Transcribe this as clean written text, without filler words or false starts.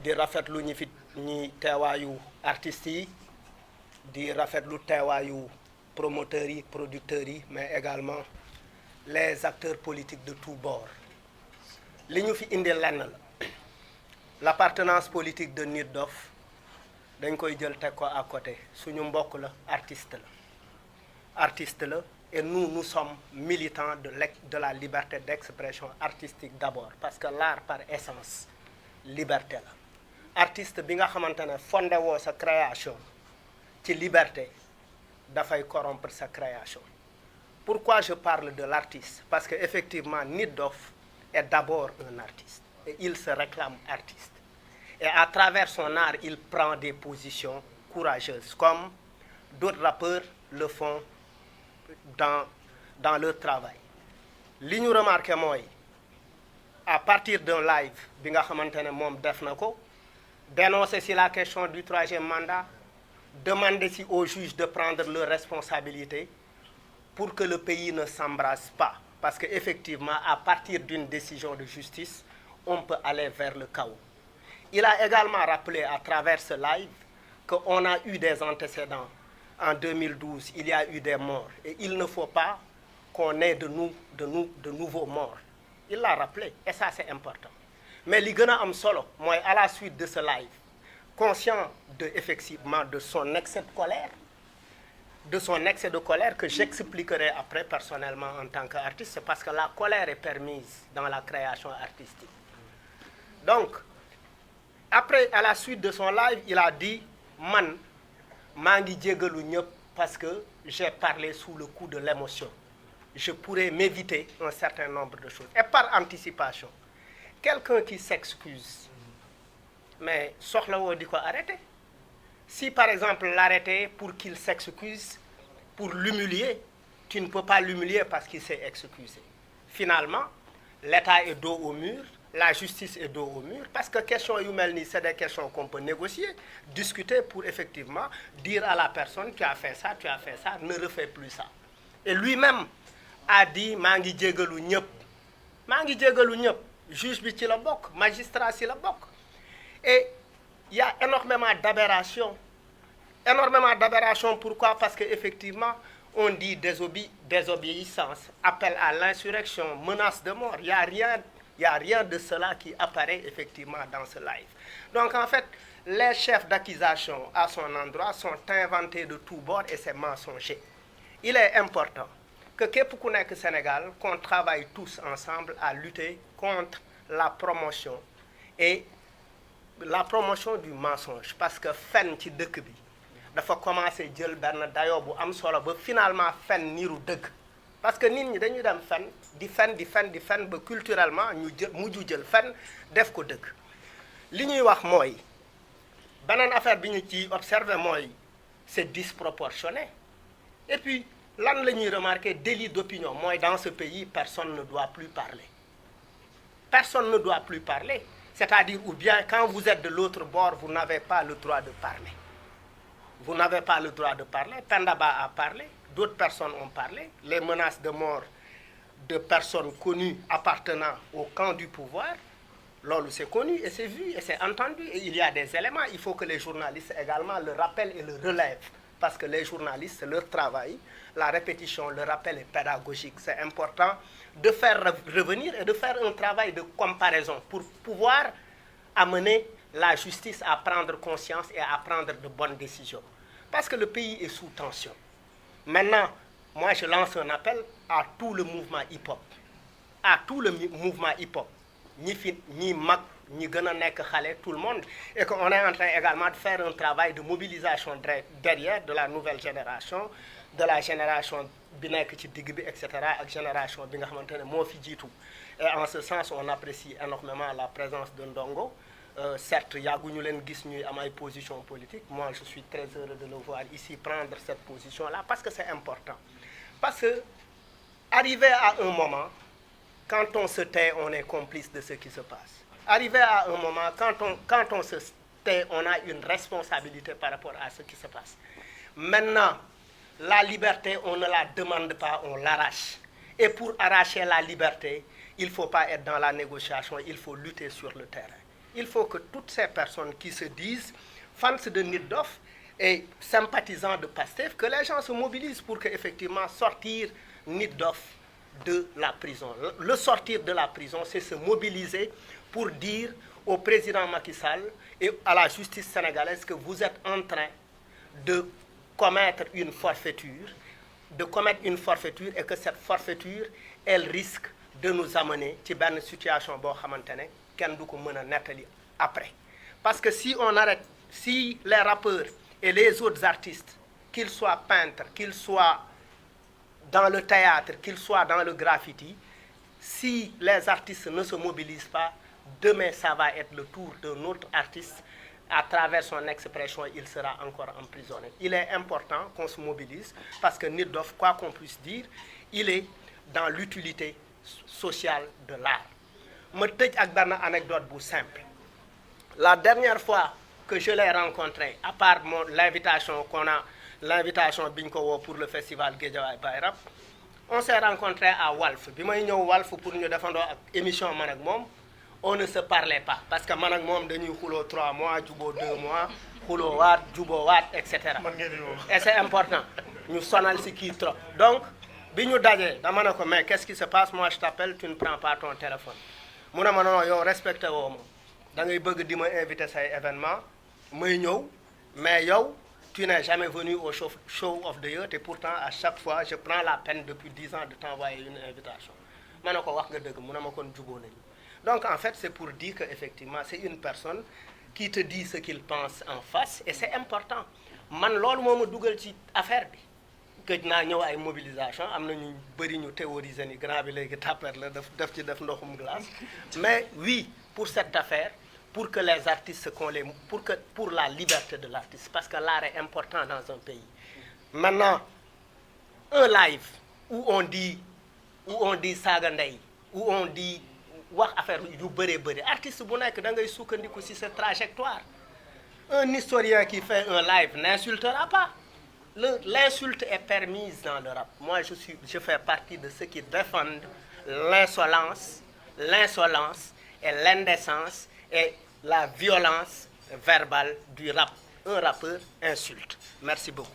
di rafetlu ñi fi ñi teewaayu artistes yi di rafetlu teewaayu promoteurs yi producteurs yi mais également les acteurs politiques de tous bords li ñu fi indi lenn la l'appartenance politique de Nit Doff dañ koy jël teg ko à côté suñu mbokk la artiste la et nous sommes militants de la liberté d'expression artistique d'abord parce que l'art par essence liberté la artiste bi nga xamante ne fondé woo sa création ci liberté dafay corrompre sa création. Pourquoi je parle de l'artiste? Parce que effectivement Nit Doff est d'abord un artiste et il se réclame artiste et à travers son art il prend des positions courageuses comme d'autres rappeurs le font dans leur travail. Li ñu remarqué mooy à partir d'un live bi nga xamante ne moom def na ko dénoncer si la question du troisième mandat, demander si aux juges de prendre leurs responsabilités pour que le pays ne s'embrase pas parce que effectivement à partir d'une décision de justice on peut aller vers le chaos. Il a également rappelé à travers ce live qu'on a eu des antécédents. En 2012 il y a eu des morts et il ne faut pas qu'on ait de nouveaux morts. Il l'a rappelé et ça c'est important. Mais li gën a am solo mooy à la suite de ce live, conscient effectivement de son excès de colère que j'expliquerai après personnellement en tant qu'artiste, c'est parce que la colère est permise dans la création artistique. Donc après à la suite de son live il a dit man maa ngi jégalu ñëpp parce que j'ai parlé sous le coup de l'émotion. Je pourrais m'éviter un certain nombre de choses et par anticipation quelqu'un qui s'excuse mais soxlawoo di ko arrêter. Si par exemple l'arrêter pour qu'il s'excuse pour l'humilier, tu ne peux pas l'humilier parce qu'il s'est excusé. Finalement l'État est dos au mur, la justice est dos au mur parce que question yu mel nii c'est des questions qu'on peut négocier, discuter pour effectivement dire à la personne tu as fait ça, ne refais plus ça. Et lui-même a dit maa ngi jégalu ñëpp juge bi ci la bokk, magistrat ci la bokk. Et il y a énormément d'aberrations. Pourquoi? Parce que effectivement on dit désobéissance, appel à l'insurrection, menace de mort. Il y a rien de cela qui apparaît effectivement dans ce live. Donc en fait les chefs d'accusation à son endroit sont inventés de tous bords et c'est mensonger. Il est important que képp ku nekk Sénégal qu'on travaille tous ensemble à lutter contre la promotion du mensonge parce que fen ci dëkk bi dafa commencer jël benn dayoo bu am solo ba finalement fen niiru dëgg parce que nit ñi dañuy dem fen di fen ba culturellement ñu mujju jël fen def ko dëgg. Li ñuy wax mooy beneen affaire bi ñu ci observer mooy c'est disproportionné et puis lan la ñuy remarquer délit d'opinion mooy dans ce pays personne ne doit plus parler. C'est-à-dire ou bien quand vous êtes de l'autre bord vous n'avez pas le droit de parler. Pendaba a parlé, d'autres personnes ont parlé, les menaces de mort de personnes connues appartenant au camp du pouvoir, loolu c'est connu et c'est vu et c'est entendu et il y a des éléments, il faut que les journalistes également le rappellent et le relèvent parce que les journalistes c'est leur travail, la répétition, le rappel est pédagogique, c'est important de faire revenir et de faire un travail de comparaison pour pouvoir amener la justice à prendre conscience et à prendre de bonnes décisions. Parce que le pays est sous tension. Maintenant, moi je lance un appel à tout le mouvement hip-hop. ñi mag ñi gën a nekk xale tout le monde et qu'on est en train également de faire un travail de mobilisation derrière de la nouvelle génération, de la génération bi nekk ci digg bi etc. ak génération bi nga xamante ne moo fi jiitu. Et en ce sens on apprécie énormément la présence de Ndongo. Certes yàgguñu leen gis ñuy am ay position politique, moi je suis très heureux de le voir ici prendre cette position là parce que c'est important. Parce que arrivé à un moment quand on se tait on est complice de ce qui se passe. Arrivé à un moment quand on se tait on a une responsabilité par rapport à ce qui se passe. Maintenant la liberté on ne la demande pas, on l'arrache. Et pour arracher la liberté il faut pas être dans la négociation, il faut lutter sur le terrain. Il faut que toutes ces personnes qui se disent fans de Nit Doff et sympathisants de Pastef, que les gens se mobilisent pour que effectivement sortir Nit Doff de la prison. Le sortir de la prison, c'est se mobiliser pour dire au président Macky Sall et à la justice sénégalaise que vous êtes en train de commettre une forfaiture, et que cette forfaiture, elle risque de nous amener à une situation boo xamante ne kenn du ko mën a nettali après. Parce que si on arrête, si les rappeurs et les autres artistes, qu'ils soient peintres, qu'ils soient dans le théâtre, qu'ils soient dans le graffiti, si les artistes ne se mobilisent pas, demain ça va être le tour d'un autre artiste. À travers son expression, il sera encore emprisonné. Il est important qu'on se mobilise parce que Nit Doff, quoi qu'on puisse dire, il est dans l'utilité sociale de l'art. Je vais vous donner une anecdote simple. La dernière fois que je l'ai rencontré, à part l'invitation qu'on a, l'invitation Binko pour le festival Guédiawaye Bayrap, on s'est rencontré à Walf. Quand je suis venu à Walf pour nous défendre l'émission Manak Mom, on ne se parlait pas. Parce que Manak Mom, nous avons 3 mois, Djubo 2 mois, Koulo Wat, Djubo Wat, etc. Et c'est important. Nous sommes qui trop. Donc, quand nous avons dit, mais qu'est-ce qui se passe? Moi, je t'appelle, tu ne prends pas ton téléphone. Je dis, non, je respecte vous. Da ngay bëgg di ma inviter say événement may ñëw mais yow tu n'es jamais venu au show of the year et pourtant à chaque fois je prends la peine depuis 10 ans de t'envoyer une invitation ma ne ko wax nga dëgg mu ne ma kon juboo nañu. Donc en fait c'est pour dire que effectivement c'est une personne qui te dit ce qu'il pense en face et c'est important man loolu moo ma dugal ci affaire bi gëj naa ñëw ay mobilisation am na ñu bëri ñu théoriser ni grand bi léegi tapper la def ci def ndoxum glace mais oui pour cette affaire, pour que les artistes pour la liberté de l'artiste, parce que l'art est important dans un pays. Maintenant, un live où on dit Saga Ndeye, où on dit wax affaire yu bëree artiste bu nekk da ngay sukkandiku ci sa trajectoire. Un historien qui fait un live n'insultera pas. L'insulte est permise dans le rap. Moi, je fais partie de ceux qui défendent l'insolence et l'indécence et la violence verbale du rap. Un rappeur insulte. Merci beaucoup.